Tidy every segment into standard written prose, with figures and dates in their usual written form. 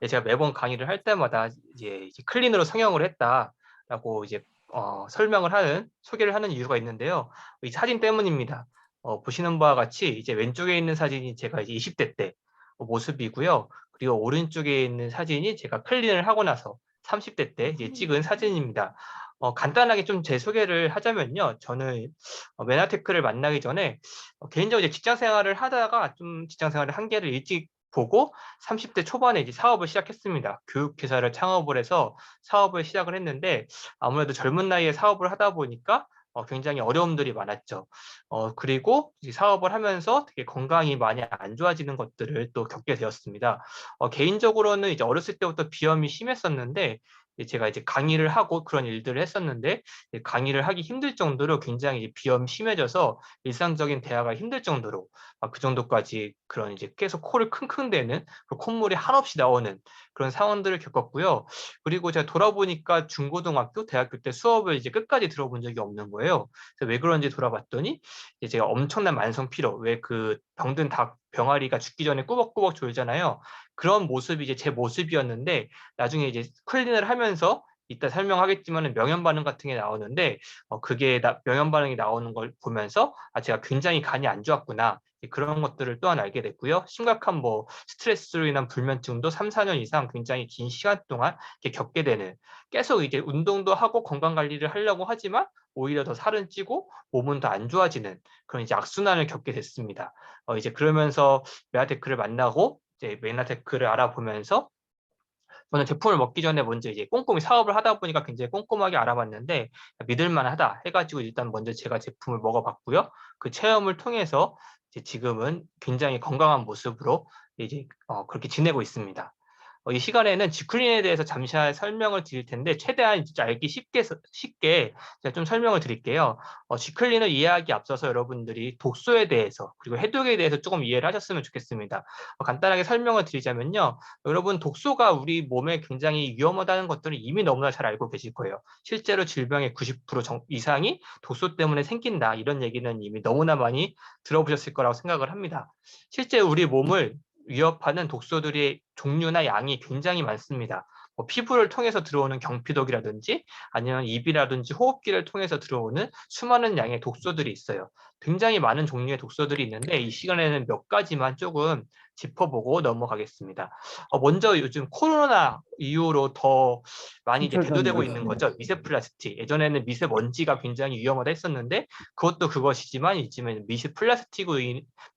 제가 매번 강의를 할 때마다 이제 클린으로 성형을 했다라고 이제 설명을 하는 소개를 하는 이유가 있는데요. 이 사진 때문입니다. 보시는 바와 같이 이제 왼쪽에 있는 사진이 제가 이제 20대 때 모습이고요. 그리고 오른쪽에 있는 사진이 제가 클린을 하고 나서 30대 때 이제 찍은 사진입니다. 간단하게 좀 제 소개를 하자면요. 저는 메나테크를 만나기 전에 개인적으로 이제 직장 생활을 하다가 좀 직장 생활을 한계를 일찍 보고 30대 초반에 이제 사업을 시작했습니다. 교육회사를 창업을 해서 사업을 시작을 했는데 아무래도 젊은 나이에 사업을 하다 보니까 굉장히 어려움들이 많았죠. 그리고 이 사업을 하면서 되게 건강이 많이 안 좋아지는 것들을 또 겪게 되었습니다. 개인적으로는 이제 어렸을 때부터 비염이 심했었는데 제가 이제 강의를 하고 그런 일들을 했었는데 강의를 하기 힘들 정도로 굉장히 이제 비염이 심해져서 일상적인 대화가 힘들 정도로 그 정도까지 그런 이제 계속 코를 킁킁대는 콧물이 한없이 나오는 그런 상황들을 겪었고요. 그리고 제가 돌아보니까 중고등학교, 대학교 때 수업을 이제 끝까지 들어본 적이 없는 거예요. 그래서 왜 그런지 돌아봤더니 이제 제가 엄청난 만성 피로, 왜 그 병든 닭 병아리가 죽기 전에 꾸벅꾸벅 졸잖아요. 그런 모습이 이제 제 모습이었는데 나중에 이제 클린을 하면서 이따 설명하겠지만 명현 반응 같은 게 나오는데 그게 명현 반응이 나오는 걸 보면서 제가 굉장히 간이 안 좋았구나. 그런 것들을 또한 알게 됐고요. 심각한 뭐 스트레스로 인한 불면증도 3, 4년 이상 굉장히 긴 시간 동안 이렇게 겪게 되는 계속 이제 운동도 하고 건강 관리를 하려고 하지만 오히려 더 살은 찌고 몸은 더 안 좋아지는 그런 이제 악순환을 겪게 됐습니다. 이제 그러면서 메아테크를 만나고 이제 메나테크를 알아보면서 저는 제품을 먹기 전에 먼저 이제 꼼꼼히 사업을 하다 보니까 굉장히 꼼꼼하게 알아봤는데 믿을 만하다 해가지고 일단 먼저 제가 제품을 먹어봤고요. 그 체험을 통해서 이제 지금은 굉장히 건강한 모습으로 이제 그렇게 지내고 있습니다. 이 시간에는 지쿨린에 대해서 잠시 설명을 드릴 텐데 최대한 진짜 알기 쉽게 제가 좀 설명을 드릴게요. 지쿨린을 이해하기 앞서서 여러분들이 독소에 대해서 그리고 해독에 대해서 조금 이해를 하셨으면 좋겠습니다. 간단하게 설명을 드리자면요. 여러분 독소가 우리 몸에 굉장히 위험하다는 것들을 이미 너무나 잘 알고 계실 거예요. 실제로 질병의 90% 이상이 독소 때문에 생긴다. 이런 얘기는 이미 너무나 많이 들어보셨을 거라고 생각을 합니다. 실제 우리 몸을 위협하는 독소들의 종류나 양이 굉장히 많습니다. 피부를 통해서 들어오는 경피독이라든지 아니면 입이라든지 호흡기를 통해서 들어오는 수많은 양의 독소들이 있어요. 굉장히 많은 종류의 독소들이 있는데 이 시간에는 몇 가지만 조금 짚어보고 넘어가겠습니다. 먼저 요즘 코로나 이후로 더 많이 이제 대두되고 있는 핀철전이었어요. 거죠. 미세플라스틱. 예전에는 미세먼지가 굉장히 위험하다 했었는데 그것도 그것이지만 요즘에는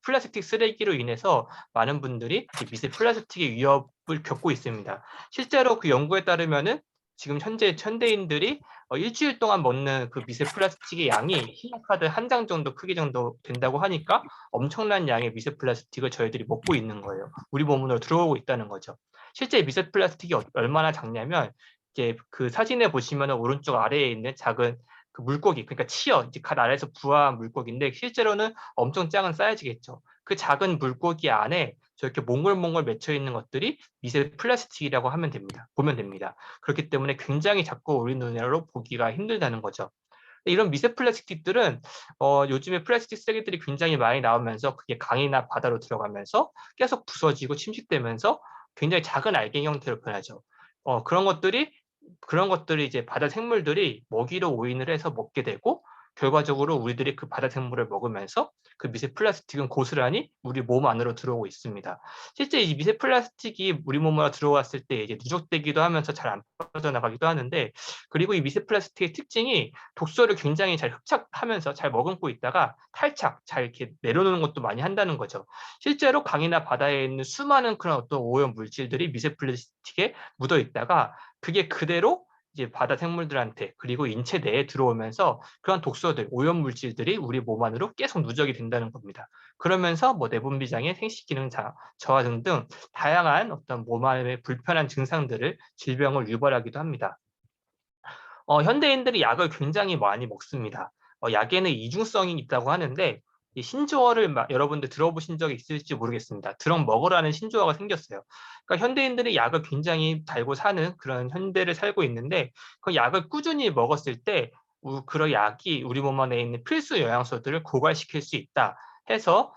플라스틱 쓰레기로 인해서 많은 분들이 이제 미세 플라스틱의 위협을 겪고 있습니다. 실제로 그 연구에 따르면은 지금 현재 현대인들이 일주일 동안 먹는 그 미세 플라스틱의 양이 신용카드 한 장 정도 크기 정도 된다고 하니까 엄청난 양의 미세 플라스틱을 저희들이 먹고 있는 거예요. 우리 몸으로 들어오고 있다는 거죠. 실제 미세 플라스틱이 얼마나 작냐면 이제 그 사진에 보시면 오른쪽 아래에 있는 작은 그 물고기, 그러니까 치어, 이제 갓 아래에서 부화한 물고기인데 실제로는 엄청 작은 사이즈겠죠. 그 작은 물고기 안에 저렇게 몽글몽글 맺혀 있는 것들이 미세 플라스틱이라고 하면 됩니다. 보면 됩니다. 그렇기 때문에 굉장히 작고 우리 눈으로 보기가 힘들다는 거죠. 이런 미세 플라스틱들은 요즘에 플라스틱 쓰레기들이 굉장히 많이 나오면서 그게 강이나 바다로 들어가면서 계속 부서지고 침식되면서 굉장히 작은 알갱이 형태로 변하죠. 그런 것들이 이제 바다 생물들이 먹이로 오인을 해서 먹게 되고 결과적으로 우리들이 그 바다 생물을 먹으면서 그 미세 플라스틱은 고스란히 우리 몸 안으로 들어오고 있습니다. 실제 이 미세 플라스틱이 우리 몸으로 들어왔을 때 이제 누적되기도 하면서 잘 안 빠져나가기도 하는데 그리고 이 미세 플라스틱의 특징이 독소를 굉장히 잘 흡착하면서 잘 머금고 있다가 탈착, 잘 이렇게 내려놓는 것도 많이 한다는 거죠. 실제로 강이나 바다에 있는 수많은 그런 어떤 오염 물질들이 미세 플라스틱에 묻어 있다가 그게 그대로 이제 바다 생물들한테 그리고 인체 내에 들어오면서 그런 독소들, 오염 물질들이 우리 몸 안으로 계속 누적이 된다는 겁니다. 그러면서 뭐 내분비장애, 생식 기능 저하 등등 다양한 어떤 몸 안의 불편한 증상들을 질병을 유발하기도 합니다. 현대인들이 약을 굉장히 많이 먹습니다. 약에는 이중성이 있다고 하는데 이 신조어를 여러분들 들어보신 적이 있을지 모르겠습니다. 드럭 먹으라는 신조어가 생겼어요. 그러니까 현대인들이 약을 굉장히 달고 사는 그런 현대를 살고 있는데 그 약을 꾸준히 먹었을 때 그런 약이 우리 몸 안에 있는 필수 영양소들을 고갈시킬 수 있다 해서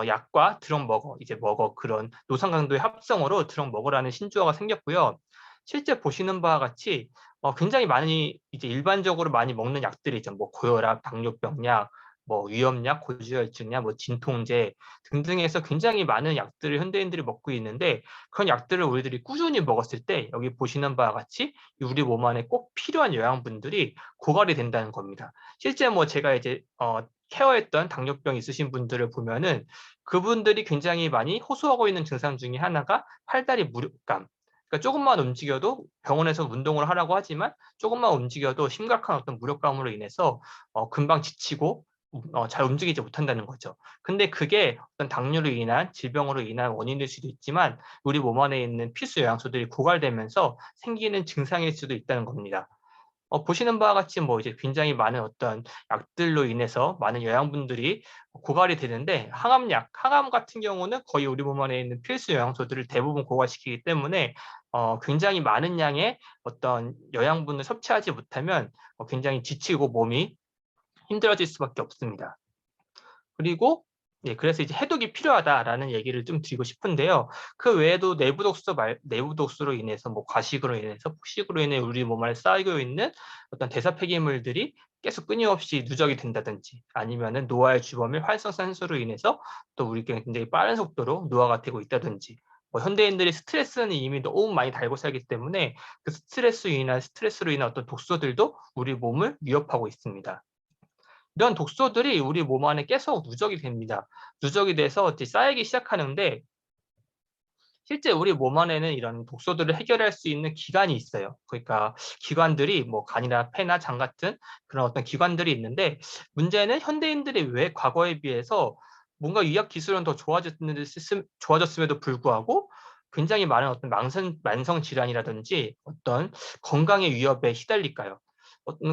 약과 드럭머거, 이제 머거 그런 노상강도의 합성어로 드럭머거라는 신조어가 생겼고요. 실제 보시는 바와 같이 굉장히 많이 이제 일반적으로 많이 먹는 약들이 있죠. 뭐 고혈압, 당뇨병 약, 뭐 위염약, 고지혈증 약, 뭐 진통제 등등해서 굉장히 많은 약들을 현대인들이 먹고 있는데 그런 약들을 우리들이 꾸준히 먹었을 때 여기 보시는 바와 같이 우리 몸 안에 꼭 필요한 영양분들이 고갈이 된다는 겁니다. 실제 뭐 제가 이제 케어했던 당뇨병 있으신 분들을 보면은 그분들이 굉장히 많이 호소하고 있는 증상 중에 하나가 팔다리 무력감. 그러니까 조금만 움직여도 병원에서 운동을 하라고 하지만 조금만 움직여도 심각한 어떤 무력감으로 인해서 금방 지치고 잘 움직이지 못한다는 거죠. 근데 그게 어떤 당뇨로 인한 질병으로 인한 원인일 수도 있지만 우리 몸 안에 있는 필수 영양소들이 고갈되면서 생기는 증상일 수도 있다는 겁니다. 보시는 바와 같이 뭐 이제 굉장히 많은 어떤 약들로 인해서 많은 영양분들이 고갈이 되는데 항암 같은 경우는 거의 우리 몸 안에 있는 필수 영양소들을 대부분 고갈시키기 때문에 굉장히 많은 양의 어떤 영양분을 섭취하지 못하면 굉장히 지치고 몸이 힘들어질 수밖에 없습니다. 그리고 그래서 이제 해독이 필요하다라는 얘기를 좀 드리고 싶은데요. 그 외에도 내부 독소로 인해서 뭐 과식으로 인해서 폭식으로 인해 우리 몸 안에 쌓이고 있는 어떤 대사 폐기물들이 계속 끊임없이 누적이 된다든지 아니면은 노화의 주범인 활성산소로 인해서 또 우리가 굉장히 빠른 속도로 노화가 되고 있다든지 뭐 현대인들이 스트레스는 이미 너무 많이 달고 살기 때문에 그 스트레스로 인한 어떤 독소들도 우리 몸을 위협하고 있습니다. 이런 독소들이 우리 몸 안에 계속 누적이 됩니다. 누적이 돼서 쌓이기 시작하는데 실제 우리 몸 안에는 이런 독소들을 해결할 수 있는 기관이 있어요. 그러니까 기관들이 뭐 간이나 폐나 장 같은 그런 어떤 기관들이 있는데 문제는 현대인들이 왜 과거에 비해서 뭔가 의학 기술은 더 좋아졌음에도 불구하고 굉장히 많은 어떤 만성 질환이라든지 어떤 건강의 위협에 시달릴까요?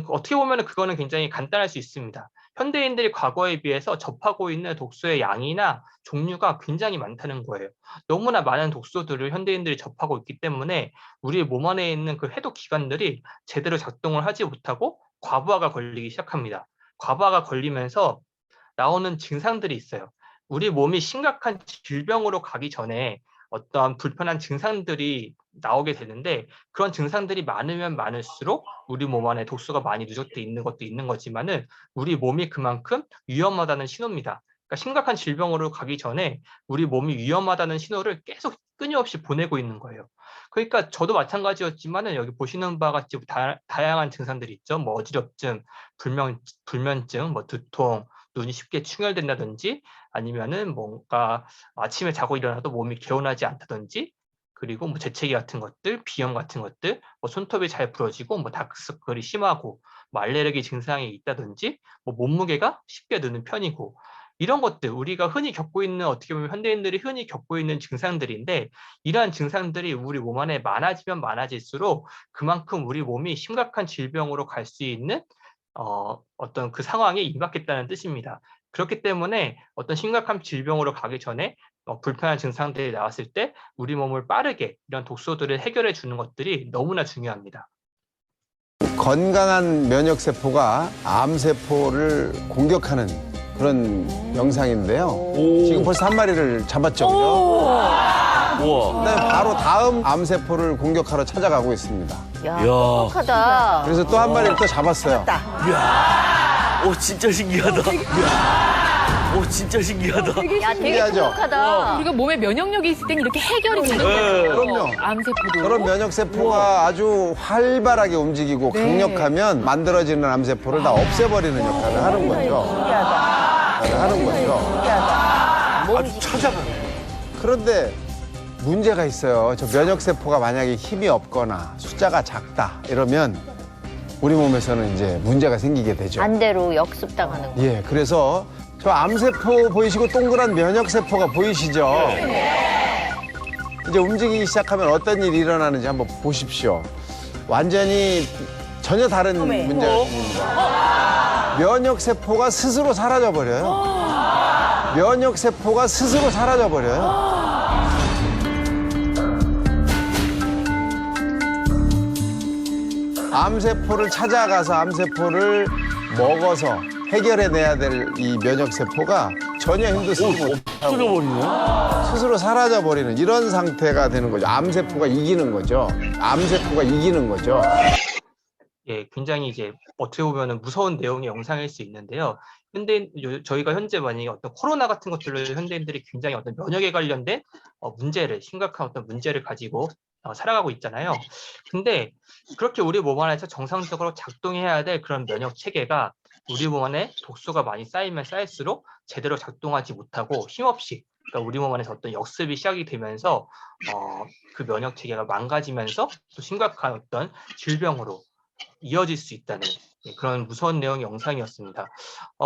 어떻게 보면 그거는 굉장히 간단할 수 있습니다. 현대인들이 과거에 비해서 접하고 있는 독소의 양이나 종류가 굉장히 많다는 거예요. 너무나 많은 독소들을 현대인들이 접하고 있기 때문에 우리 몸 안에 있는 그 해독 기관들이 제대로 작동을 하지 못하고 과부하가 걸리기 시작합니다. 과부하가 걸리면서 나오는 증상들이 있어요. 우리 몸이 심각한 질병으로 가기 전에 어떤 불편한 증상들이 나오게 되는데 그런 증상들이 많으면 많을수록 우리 몸 안에 독소가 많이 누적돼 있는 것도 있는 거지만은 우리 몸이 그만큼 위험하다는 신호입니다. 그러니까 심각한 질병으로 가기 전에 우리 몸이 위험하다는 신호를 계속 끊임없이 보내고 있는 거예요. 그러니까 저도 마찬가지였지만은 여기 보시는 바와 같이 다양한 증상들이 있죠. 뭐 어지럽증, 불면증, 뭐 두통, 눈이 쉽게 충혈된다든지 아니면은 뭔가 아침에 자고 일어나도 몸이 개운하지 않다든지 그리고 뭐 재채기 같은 것들, 비염 같은 것들, 뭐 손톱이 잘 부러지고 뭐 다크서클이 심하고 뭐 알레르기 증상이 있다든지 뭐 몸무게가 쉽게 느는 편이고 이런 것들 우리가 흔히 겪고 있는 어떻게 보면 현대인들이 흔히 겪고 있는 증상들인데 이러한 증상들이 우리 몸 안에 많아지면 많아질수록 그만큼 우리 몸이 심각한 질병으로 갈 수 있는 어떤 그 상황에 임박했다는 뜻입니다. 그렇기 때문에 어떤 심각한 질병으로 가기 전에 불편한 증상들이 나왔을 때 우리 몸을 빠르게 이런 독소들을 해결해 주는 것들이 너무나 중요합니다. 건강한 면역세포가 암세포를 공격하는 그런 영상인데요. 지금 벌써 한 마리를 잡았죠, 그죠? 우와. 그다음에 바로 다음 암세포를 공격하러 찾아가고 있습니다. 야, 이야. 똑똑하다. 그래서 또 한 마리를 또 잡았어요. 오, 진짜 신기하다. 오, 진짜 신기하다. 야, 되게 신기하죠? 똑똑하다. 우리가 몸에 면역력이 있을 때는 이렇게 해결이 되는 네. 거예요. 그럼요. 암세포도. 저런 면역세포가 아주 활발하게 움직이고 강력하면 만들어지는 암세포를 다 없애버리는 역할을 하는 거죠. 하는 거죠. 아주 찾아가네. 그런데 문제가 있어요. 저 면역세포가 만약에 힘이 없거나 숫자가 작다 이러면 우리 몸에서는 이제 문제가 생기게 되죠. 반대로 역습당하는 거. 예, 그래서 저 암세포 보이시고 동그란 면역세포가 보이시죠? 이제 움직이기 시작하면 어떤 일이 일어나는지 한번 보십시오. 완전히 전혀 다른 문제입니다. 면역세포가 스스로 사라져버려요. 면역세포가 스스로 사라져버려요. 암세포를 찾아가서 암세포를 먹어서 해결해내야 될 이 면역세포가 전혀 힘도 쓰지 못하고 없어져버리네. 스스로 사라져버리는 이런 상태가 되는 거죠. 암세포가 이기는 거죠. 암세포가 이기는 거죠. 예, 굉장히 이제 어떻게 보면은 무서운 내용의 영상일 수 있는데요. 저희가 현재 만약에 어떤 코로나 같은 것들로 현대인들이 굉장히 어떤 면역에 관련된 심각한 어떤 문제를 가지고 살아가고 있잖아요. 근데 그렇게 우리 몸 안에서 정상적으로 작동해야 될 그런 면역 체계가 우리 몸 안에 독소가 많이 쌓이면 쌓일수록 제대로 작동하지 못하고 힘없이, 그러니까 우리 몸 안에서 어떤 역습이 시작이 되면서 그 면역 체계가 망가지면서 또 심각한 어떤 질병으로 이어질 수 있다는 그런 무서운 내용의 영상이었습니다.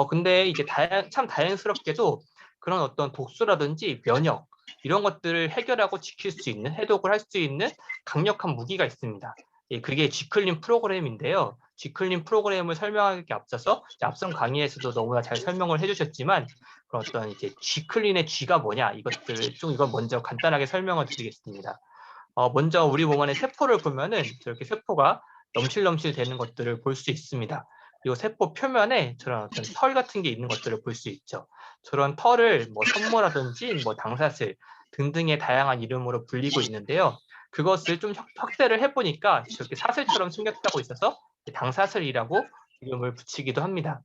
근데 이제 참 다행스럽게도 그런 어떤 독소라든지 면역 이런 것들을 해결하고 지킬 수 있는, 해독을 할 수 있는 강력한 무기가 있습니다. 그게 G클린 프로그램인데요. G클린 프로그램을 설명하기 앞서서 앞선 강의에서도 너무나 잘 설명을 해주셨지만 그런 어떤 이제 G클린의 G가 뭐냐, 이것들을 좀 이건 먼저 간단하게 설명을 드리겠습니다. 먼저 우리 몸 안에 세포를 보면은 저렇게 세포가 넘실넘실 되는 것들을 볼 수 있습니다. 그리고 세포 표면에 저런 어떤 털 같은 게 있는 것들을 볼 수 있죠. 저런 털을 뭐 섬모라든지 뭐 당사슬 등등의 다양한 이름으로 불리고 있는데요. 그것을 좀 확대를 해보니까 저렇게 사슬처럼 생겼다고 있어서 당사슬이라고 이름을 붙이기도 합니다.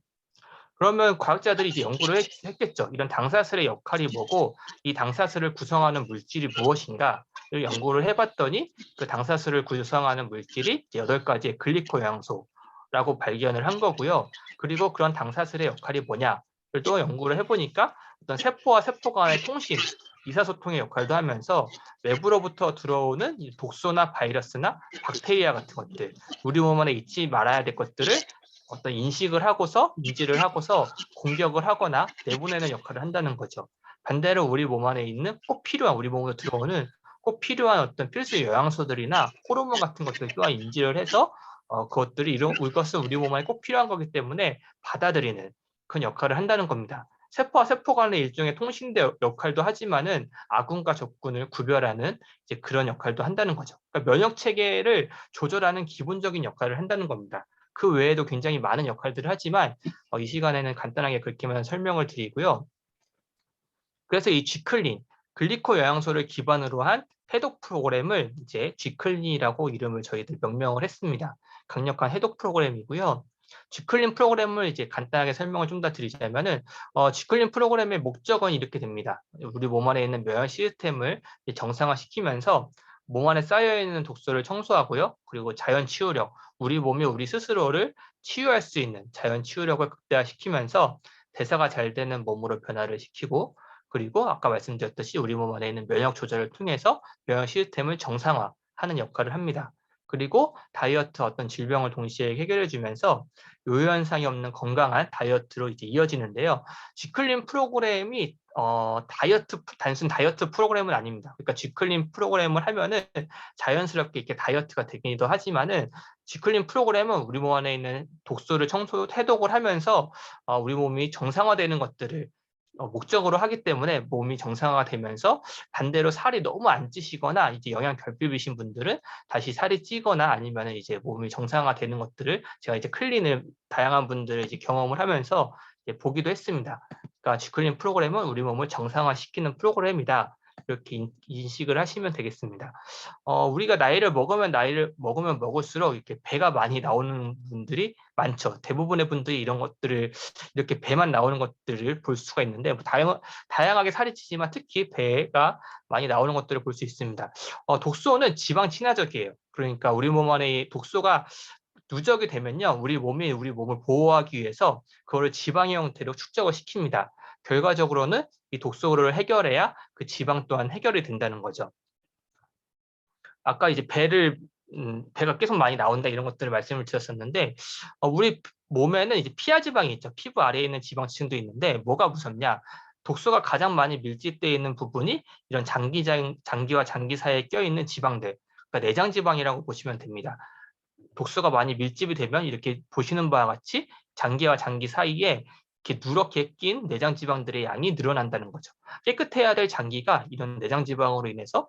그러면 과학자들이 이제 연구를 했겠죠. 이런 당사슬의 역할이 뭐고 이 당사슬을 구성하는 물질이 무엇인가를 연구를 해봤더니 그 당사슬을 구성하는 물질이 8가지의 글리코 영양소라고 발견을 한 거고요. 그리고 그런 당사슬의 역할이 뭐냐를 또 연구를 해보니까 어떤 세포와 세포 간의 통신, 의사소통의 역할도 하면서 외부로부터 들어오는 독소나 바이러스나 박테리아 같은 것들, 우리 몸 안에 있지 말아야 될 것들을 어떤 인지를 하고서 공격을 하거나 내보내는 역할을 한다는 거죠. 반대로 우리 몸 안에 있는 꼭 필요한, 우리 몸으로 들어오는 꼭 필요한 어떤 필수 영양소들이나 호르몬 같은 것들 또한 인지를 해서 그것들이 이것은 우리 몸 안에 꼭 필요한 거기 때문에 받아들이는 그런 역할을 한다는 겁니다. 세포와 세포 간의 일종의 통신대 역할도 하지만은 아군과 적군을 구별하는 이제 그런 역할도 한다는 거죠. 그러니까 면역 체계를 조절하는 기본적인 역할을 한다는 겁니다. 그 외에도 굉장히 많은 역할들을 하지만 이 시간에는 간단하게 그렇게만 설명을 드리고요. 그래서 이 G클린, 글리코 영양소를 기반으로 한 해독 프로그램을 이제 G클린이라고 이름을 저희들 명명을 했습니다. 강력한 해독 프로그램이고요. G클린 프로그램을 이제 간단하게 설명을 좀 더 드리자면은 G클린 프로그램의 목적은 이렇게 됩니다. 우리 몸 안에 있는 면역 시스템을 정상화시키면서 몸 안에 쌓여있는 독소를 청소하고요. 그리고 자연 치유력, 우리 몸이 우리 스스로를 치유할 수 있는 자연 치유력을 극대화시키면서 대사가 잘 되는 몸으로 변화를 시키고, 그리고 아까 말씀드렸듯이 우리 몸 안에 있는 면역 조절을 통해서 면역 시스템을 정상화하는 역할을 합니다. 그리고 다이어트 어떤 질병을 동시에 해결해 주면서 요요현상이 없는 건강한 다이어트로 이제 이어지는데요. G클린 프로그램이 단순 다이어트 프로그램은 아닙니다. 그러니까 G클린 프로그램을 하면은 자연스럽게 이렇게 다이어트가 되기도 하지만은 G클린 프로그램은 우리 몸 안에 있는 독소를 해독을 하면서 우리 몸이 정상화되는 것들을 목적으로 하기 때문에 몸이 정상화되면서 반대로 살이 너무 안 찌시거나 이제 영양 결핍이신 분들은 다시 살이 찌거나 아니면 이제 몸이 정상화되는 것들을 제가 이제 클린을 다양한 분들을 이제 경험을 하면서 이제 보기도 했습니다. 그러니까 G클린 프로그램은 우리 몸을 정상화시키는 프로그램이다. 이렇게 인식을 하시면 되겠습니다. 우리가 나이를 먹으면 먹을수록 이렇게 배가 많이 나오는 분들이 많죠. 대부분의 분들이 이런 것들을 이렇게 배만 나오는 것들을 볼 수가 있는데 뭐 다양하게 살이 찌지만 특히 배가 많이 나오는 것들을 볼 수 있습니다. 독소는 지방 친화적이에요. 그러니까 우리 몸 안에 독소가 누적이 되면요, 우리 몸을 보호하기 위해서 그거를 지방의 형태로 축적을 시킵니다. 결과적으로는 이 독소를 해결해야 그 지방 또한 해결이 된다는 거죠. 아까 이제 배가 계속 많이 나온다 이런 것들을 말씀을 드렸었는데 우리 몸에는 이제 피하 지방이 있죠. 피부 아래에 있는 지방층도 있는데 뭐가 무섭냐? 독소가 가장 많이 밀집되어 있는 부분이 이런 장기와 장기 사이에 껴있는 지방들, 그러니까 내장 지방이라고 보시면 됩니다. 독소가 많이 밀집이 되면 이렇게 보시는 바와 같이 장기와 장기 사이에 이렇게 누렇게 낀 내장 지방들의 양이 늘어난다는 거죠. 깨끗해야 될 장기가 이런 내장 지방으로 인해서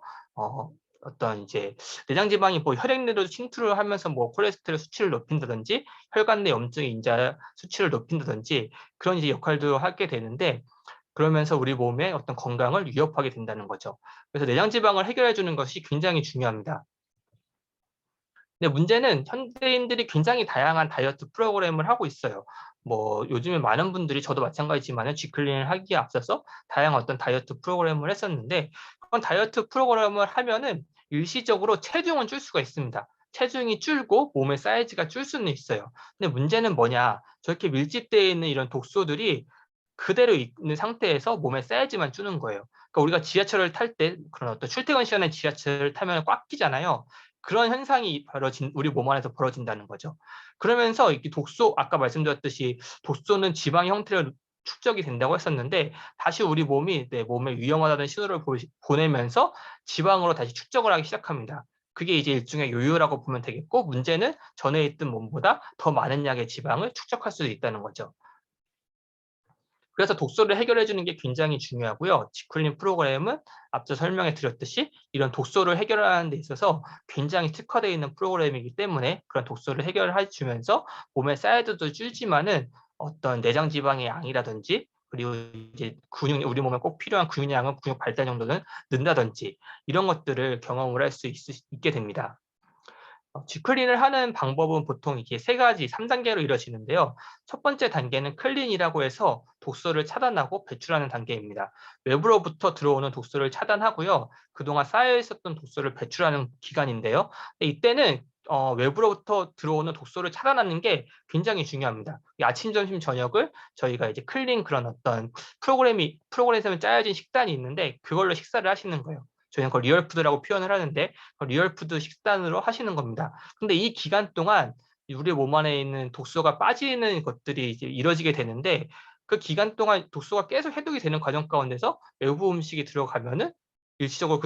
어떤 이제 내장 지방이 뭐 혈액 내로 침투를 하면서 뭐 콜레스테롤 수치를 높인다든지 혈관 내 염증 인자 수치를 높인다든지 그런 이제 역할도 하게 되는데 그러면서 우리 몸의 어떤 건강을 위협하게 된다는 거죠. 그래서 내장 지방을 해결해 주는 것이 굉장히 중요합니다. 근데 문제는 현대인들이 굉장히 다양한 다이어트 프로그램을 하고 있어요. 뭐 요즘에 많은 분들이 저도 마찬가지지만 G클린을 하기에 앞서서 다양한 어떤 다이어트 프로그램을 했었는데 그런 다이어트 프로그램을 하면은 일시적으로 체중은 줄 수가 있습니다. 체중이 줄고 몸의 사이즈가 줄 수는 있어요. 근데 문제는 뭐냐? 저렇게 밀집되어 있는 이런 독소들이 그대로 있는 상태에서 몸의 사이즈만 주는 거예요. 그러니까 우리가 지하철을 탈 때 그런 어떤 출퇴근 시간에 지하철을 타면 꽉 끼잖아요. 그런 현상이 우리 몸 안에서 벌어진다는 거죠. 그러면서 이 독소, 아까 말씀드렸듯이 독소는 지방 형태로 축적이 된다고 했었는데 다시 우리 몸이 내 몸에 위험하다는 신호를 보내면서 지방으로 다시 축적을 하기 시작합니다. 그게 이제 일종의 요요라고 보면 되겠고 문제는 전에 있던 몸보다 더 많은 양의 지방을 축적할 수도 있다는 거죠. 그래서 독소를 해결해 주는 게 굉장히 중요하고요. 지클린 프로그램은 앞서 설명해 드렸듯이 이런 독소를 해결하는 데 있어서 굉장히 특화되어 있는 프로그램이기 때문에 그런 독소를 해결해 주면서 몸의 사이즈도 줄지만은 어떤 내장 지방의 양이라든지 그리고 이제 우리 몸에 꼭 필요한 근육량은 근육 발달 정도는 는다든지 이런 것들을 경험을 할 수 있게 됩니다. G클린을 하는 방법은 보통 이게 세 가지, 3단계로 이루어지는데요. 첫 번째 단계는 클린이라고 해서 독소를 차단하고 배출하는 단계입니다. 외부로부터 들어오는 독소를 차단하고요. 그동안 쌓여 있었던 독소를 배출하는 기간인데요. 이때는 외부로부터 들어오는 독소를 차단하는 게 굉장히 중요합니다. 아침, 점심, 저녁을 저희가 이제 클린 그런 어떤 프로그램에 짜여진 식단이 있는데 그걸로 식사를 하시는 거예요. 저희는 그걸 리얼푸드라고 표현을 하는데 리얼푸드 식단으로 하시는 겁니다. 근데 이 기간 동안 우리 몸 안에 있는 독소가 빠지는 것들이 이제 이루어지게 되는데 그 기간 동안 독소가 계속 해독이 되는 과정 가운데서 외부 음식이 들어가면은 일시적으로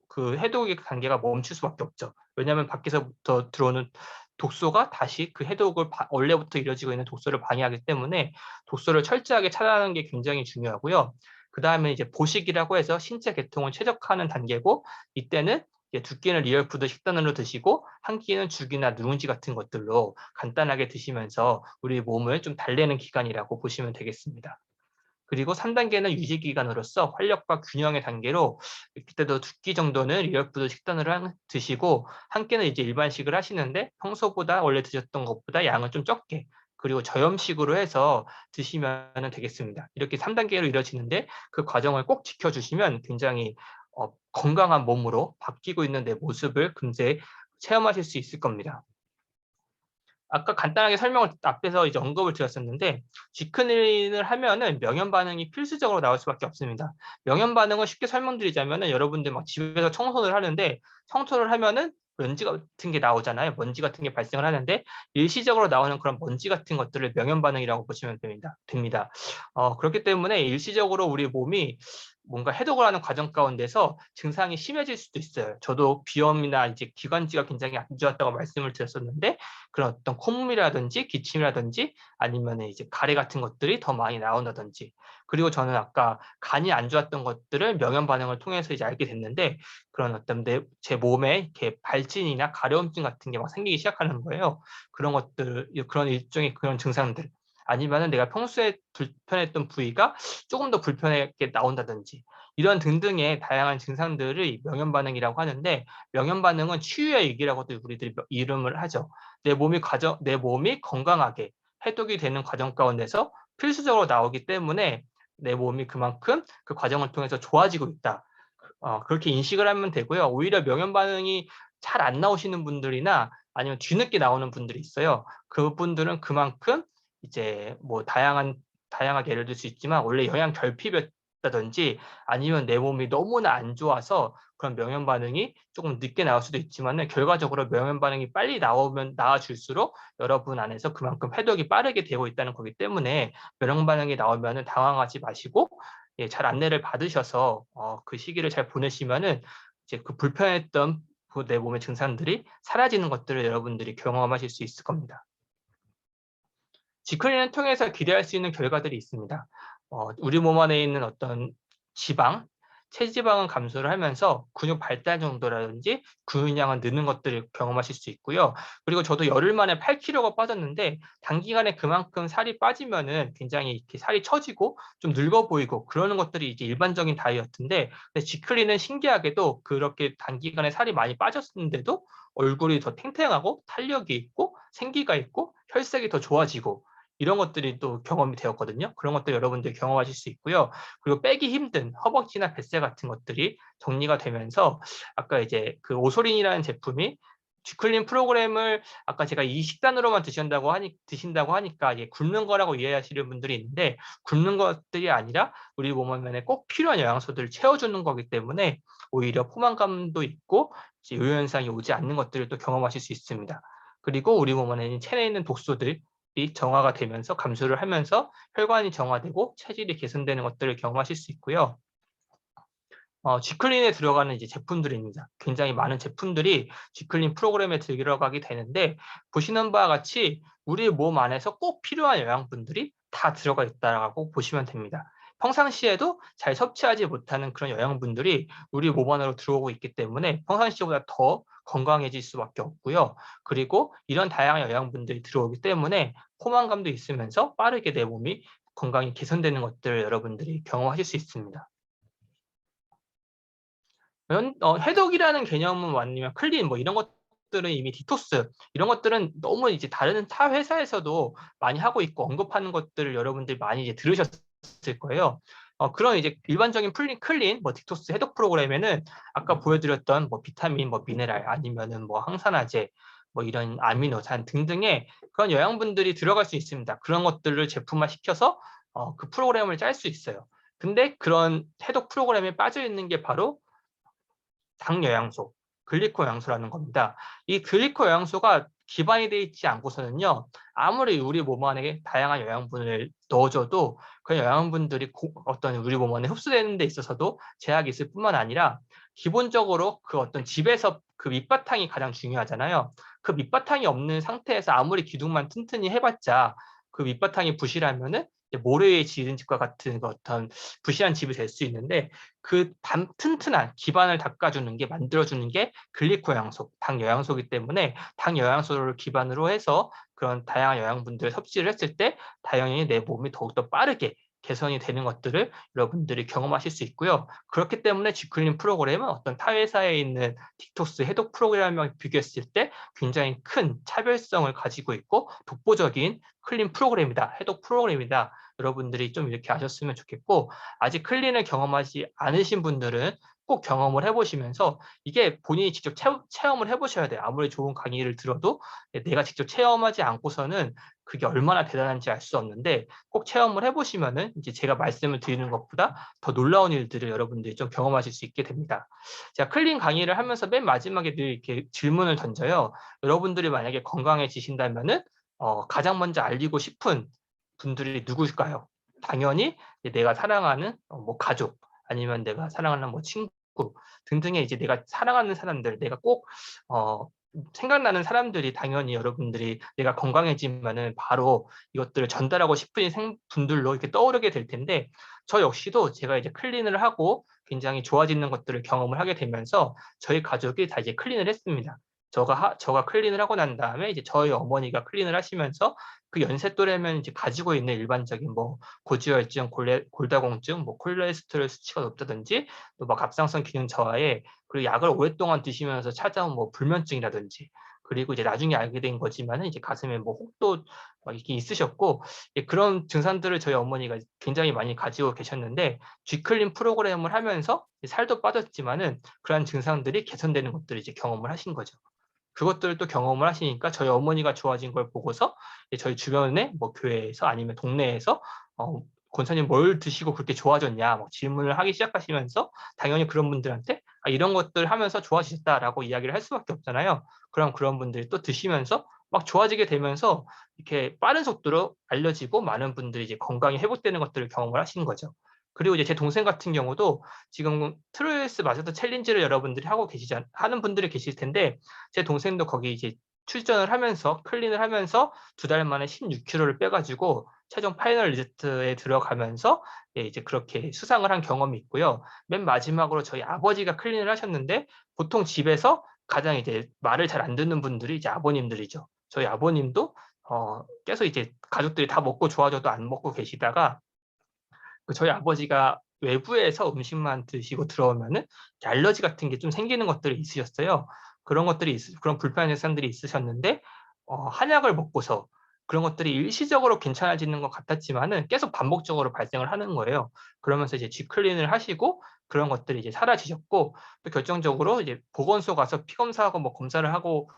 그 해독의 단계가 멈출 수밖에 없죠. 왜냐하면 밖에서부터 들어오는 독소가 다시 그 해독을 원래부터 이루어지고 있는 독소를 방해하기 때문에 독소를 철저하게 차단하는 게 굉장히 중요하고요. 그 다음에 이제 보식이라고 해서 신체 계통을 최적화하는 단계고 이때는 두 끼는 리얼푸드 식단으로 드시고 한 끼는 죽이나 누룽지 같은 것들로 간단하게 드시면서 우리 몸을 좀 달래는 기간이라고 보시면 되겠습니다. 그리고 3단계는 유지 기간으로서 활력과 균형의 단계로 그때도 두 끼 정도는 리얼푸드 식단으로 드시고 한 끼는 이제 일반식을 하시는데 평소보다 원래 드셨던 것보다 양을 좀 적게 그리고 저염식으로 해서 드시면 되겠습니다. 이렇게 3단계로 이루어지는데 그 과정을 꼭 지켜주시면 굉장히 건강한 몸으로 바뀌고 있는 내 모습을 금세 체험하실 수 있을 겁니다. 아까 간단하게 설명을 앞에서 이제 언급을 드렸었는데 G클린을 하면은 명현 반응이 필수적으로 나올 수밖에 없습니다. 명현 반응을 쉽게 설명드리자면은 여러분들 막 집에서 청소를 하는데 청소를 하면은 먼지 같은 게 나오잖아요. 먼지 같은 게 발생을 하는데 일시적으로 나오는 그런 먼지 같은 것들을 명현 반응이라고 보시면 됩니다. 그렇기 때문에 일시적으로 우리 몸이 뭔가 해독을 하는 과정 가운데서 증상이 심해질 수도 있어요. 저도 비염이나 이제 기관지가 굉장히 안 좋았다고 말씀을 드렸었는데 그런 어떤 콧물이라든지 기침이라든지 아니면 이제 가래 같은 것들이 더 많이 나온다든지 그리고 저는 아까 간이 안 좋았던 것들을 명현 반응을 통해서 이제 알게 됐는데 그런 어떤 제 몸에 이렇게 발진이나 가려움증 같은 게 막 생기기 시작하는 거예요. 그런 것들 그런 일종의 그런 증상들 아니면은 내가 평소에 불편했던 부위가 조금 더 불편하게 나온다든지 이런 등등의 다양한 증상들을 명현 반응이라고 하는데 명현 반응은 치유의 위기라고도 우리들이 이름을 하죠. 내 몸이 건강하게 해독이 되는 과정 가운데서 필수적으로 나오기 때문에 내 몸이 그만큼 그 과정을 통해서 좋아지고 있다. 그렇게 인식을 하면 되고요. 오히려 명현 반응이 잘 안 나오시는 분들이나 아니면 뒤늦게 나오는 분들이 있어요. 그분들은 그만큼 이제 뭐 다양하게 예를 들 수 있지만 원래 영양 결핍이었다든지 아니면 내 몸이 너무나 안 좋아서 그런 명현 반응이 조금 늦게 나올 수도 있지만은 결과적으로 명현 반응이 빨리 나아질수록 여러분 안에서 그만큼 해독이 빠르게 되고 있다는 거기 때문에 명현 반응이 나오면은 당황하지 마시고 잘 안내를 받으셔서 그 시기를 잘 보내시면은 이제 그 불편했던 내 몸의 증상들이 사라지는 것들을 여러분들이 경험하실 수 있을 겁니다. G클린을 통해서 기대할 수 있는 결과들이 있습니다. 우리 몸 안에 있는 어떤 지방, 체지방은 감소를 하면서 근육 발달 정도라든지 근육량은 느는 것들을 경험하실 수 있고요. 그리고 저도 열흘 만에 8kg가 빠졌는데 단기간에 그만큼 살이 빠지면은 굉장히 이렇게 살이 처지고 좀 늙어 보이고 그러는 것들이 이제 일반적인 다이어트인데 근데 지클린은 신기하게도 그렇게 단기간에 살이 많이 빠졌는데도 얼굴이 더 탱탱하고 탄력이 있고 생기가 있고 혈색이 더 좋아지고 이런 것들이 또 경험이 되었거든요. 그런 것들 여러분들 경험하실 수 있고요. 그리고 빼기 힘든 허벅지나 뱃살 같은 것들이 정리가 되면서 아까 이제 그 오소린이라는 제품이 쥐클린 프로그램을 아까 제가 이 식단으로만 드신다고 하니까 이게 굶는 거라고 이해하시는 분들이 있는데 굶는 것들이 아니라 우리 몸에 꼭 필요한 영양소들을 채워주는 거기 때문에 오히려 포만감도 있고 요요 현상이 오지 않는 것들을 또 경험하실 수 있습니다. 그리고 우리 몸 안에 체내에 있는 독소들이 정화가 되면서 감소를 하면서 혈관이 정화되고 체질이 개선되는 것들을 경험하실 수 있고요. G클린에 들어가는 이제 제품들입니다. 굉장히 많은 제품들이 G클린 프로그램에 들어가게 되는데 보시는 바와 같이 우리 몸 안에서 꼭 필요한 영양분들이 다 들어가 있다고 보시면 됩니다. 평상시에도 잘 섭취하지 못하는 그런 영양분들이 우리 몸 안으로 들어오고 있기 때문에 평상시보다 더 건강해질 수밖에 없고요. 그리고 이런 다양한 영양분들이 들어오기 때문에 포만감도 있으면서 빠르게 내 몸이 건강이 개선되는 것들을 여러분들이 경험하실 수 있습니다. 해독이라는 개념은 아니면 클린 뭐 이런 것들은 이미 디톡스 이런 것들은 너무 이제 다른 타 회사에서도 많이 하고 있고 언급하는 것들을 여러분들이 많이 이제 들으셨을 거예요. 그런 이제 일반적인 클린 뭐 디톡스 해독 프로그램에는 아까 보여드렸던 뭐 비타민, 뭐 미네랄 아니면은 뭐 항산화제 뭐 이런 아미노산 등등의 그런 영양분들이 들어갈 수 있습니다. 그런 것들을 제품화 시켜서 그 프로그램을 짤 수 있어요. 근데 그런 해독 프로그램에 빠져 있는 게 바로 당 영양소, 글리코 영양소라는 겁니다. 이 글리코 영양소가 기반이 되어 있지 않고서는요, 아무리 우리 몸 안에 다양한 영양분을 넣어줘도 그 영양분들이 어떤 우리 몸 안에 흡수되는 데 있어서도 제약이 있을 뿐만 아니라 기본적으로 그 어떤 집에서 그 밑바탕이 가장 중요하잖아요. 그 밑바탕이 없는 상태에서 아무리 기둥만 튼튼히 해봤자 그 밑바탕이 부실하면은 모래에 지은 집과 같은 어떤 부실한 집이 될 수 있는데 그 튼튼한 기반을 닦아주는 게 만들어주는 게 글리코 영양소, 당 영양소이기 때문에 당 영양소를 기반으로 해서 그런 다양한 영양분들을 섭취를 했을 때 당연히 내 몸이 더욱더 빠르게 개선이 되는 것들을 여러분들이 경험하실 수 있고요. 그렇기 때문에 G클린 프로그램은 어떤 타 회사에 있는 딕톡스 해독 프로그램과 비교했을 때 굉장히 큰 차별성을 가지고 있고 독보적인 클린 프로그램이다, 해독 프로그램이다. 여러분들이 좀 이렇게 아셨으면 좋겠고 아직 클린을 경험하지 않으신 분들은 꼭 경험을 해보시면서 이게 본인이 직접 체험을 해보셔야 돼요. 아무리 좋은 강의를 들어도 내가 직접 체험하지 않고서는 그게 얼마나 대단한지 알 수 없는데 꼭 체험을 해보시면은 이제 제가 말씀을 드리는 것보다 더 놀라운 일들을 여러분들이 좀 경험하실 수 있게 됩니다. 제가 클린 강의를 하면서 맨 마지막에 늘 이렇게 질문을 던져요. 여러분들이 만약에 건강해지신다면은 가장 먼저 알리고 싶은 분들이 누구일까요? 당연히 내가 사랑하는 뭐 가족 아니면 내가 사랑하는 뭐 친구 등등의 이제 내가 사랑하는 사람들, 내가 꼭 생각나는 사람들이 당연히 여러분들이 내가 건강해지면은 바로 이것들을 전달하고 싶은 분들로 이렇게 떠오르게 될 텐데 저 역시도 제가 이제 클린을 하고 굉장히 좋아지는 것들을 경험을 하게 되면서 저희 가족이 다 이제 클린을 했습니다. 저가 클린을 하고 난 다음에 이제 저희 어머니가 클린을 하시면서 그 연세 또래면 이제 가지고 있는 일반적인 뭐 고지혈증, 골다공증, 뭐 콜레스테롤 수치가 높다든지 또 막 갑상선 기능 저하에 그리고 약을 오랫동안 드시면서 찾아온 뭐 불면증이라든지 그리고 이제 나중에 알게 된 거지만은 이제 가슴에 뭐 혹도 막 이렇게 있으셨고 그런 증상들을 저희 어머니가 굉장히 많이 가지고 계셨는데 G클린 프로그램을 하면서 살도 빠졌지만은 그러한 증상들이 개선되는 것들을 이제 경험을 하신 거죠. 그것들을 또 경험을 하시니까 저희 어머니가 좋아진 걸 보고서 저희 주변에 뭐 교회에서 아니면 동네에서 권사님 뭘 드시고 그렇게 좋아졌냐 뭐 질문을 하기 시작하시면서 당연히 그런 분들한테 이런 것들 하면서 좋아지셨다라고 이야기를 할 수밖에 없잖아요. 그럼 그런 분들이 또 드시면서 막 좋아지게 되면서 이렇게 빠른 속도로 알려지고 많은 분들이 이제 건강이 회복되는 것들을 경험을 하신 거죠. 그리고 이제 제 동생 같은 경우도 지금 트로이스 마스터 챌린지를 여러분들이 하는 분들이 계실 텐데 제 동생도 거기 이제 출전을 하면서 클린을 하면서 2달 만에 16kg를 빼가지고 최종 파이널 리스트에 들어가면서 예, 이제 그렇게 수상을 한 경험이 있고요. 맨 마지막으로 저희 아버지가 클린을 하셨는데 보통 집에서 가장 이제 말을 잘 안 듣는 분들이 이제 아버님들이죠. 저희 아버님도 계속 이제 가족들이 다 먹고 좋아져도 안 먹고 계시다가 저희 아버지가 외부에서 음식만 드시고 들어오면은 알러지 같은 게 좀 생기는 것들이 있으셨어요. 그런 불편한 사람들이 있으셨는데 한약을 먹고서 그런 것들이 일시적으로 괜찮아지는 것 같았지만은 계속 반복적으로 발생을 하는 거예요. 그러면서 이제 쥐클린을 하시고 그런 것들이 이제 사라지셨고 또 결정적으로 이제 보건소 가서 피 검사하고 뭐 검사를 하고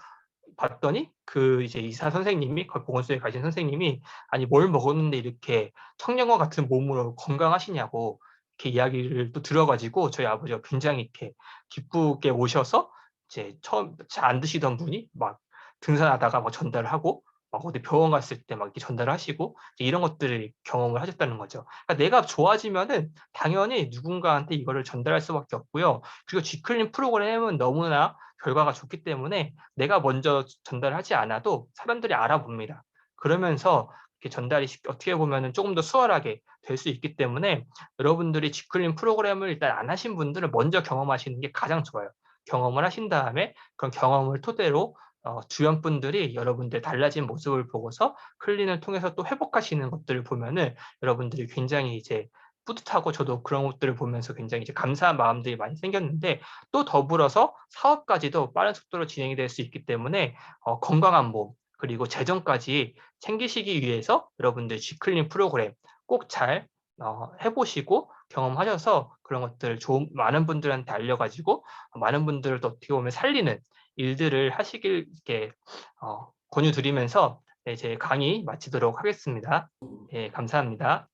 봤더니 그 이제 의사 선생님이 그 보건소에 가신 선생님이 아니 뭘 먹었는데 이렇게 청량과 같은 몸으로 건강하시냐고 이렇게 이야기를 또 들어가지고 저희 아버지가 굉장히 이렇게 기쁘게 오셔서 이제 처음 잘 안 드시던 분이 막 등산하다가 막 전달을 하고 막 어디 병원 갔을 때 막 이렇게 전달을 하시고 이제 이런 것들을 경험을 하셨다는 거죠. 그러니까 내가 좋아지면은 당연히 누군가한테 이거를 전달할 수밖에 없고요. 그리고 G클린 프로그램은 너무나 결과가 좋기 때문에 내가 먼저 전달하지 않아도 사람들이 알아봅니다. 그러면서 이렇게 전달이 어떻게 보면은 조금 더 수월하게 될 수 있기 때문에 여러분들이 G클린 프로그램을 일단 안 하신 분들은 먼저 경험하시는 게 가장 좋아요. 경험을 하신 다음에 그런 경험을 토대로 주변 분들이 여러분들 달라진 모습을 보고서 클린을 통해서 또 회복하시는 것들을 보면은 여러분들이 굉장히 이제 뿌듯하고 저도 그런 것들을 보면서 굉장히 이제 감사한 마음들이 많이 생겼는데 또 더불어서 사업까지도 빠른 속도로 진행이 될 수 있기 때문에 건강한 몸 그리고 재정까지 챙기시기 위해서 여러분들 G클린 프로그램 꼭 잘 해보시고 경험하셔서 그런 것들 좋은 많은 분들한테 알려가지고 많은 분들을 또 어떻게 보면 살리는 일들을 하시길 이렇게 권유드리면서 네, 제 강의 마치도록 하겠습니다. 예, 감사합니다.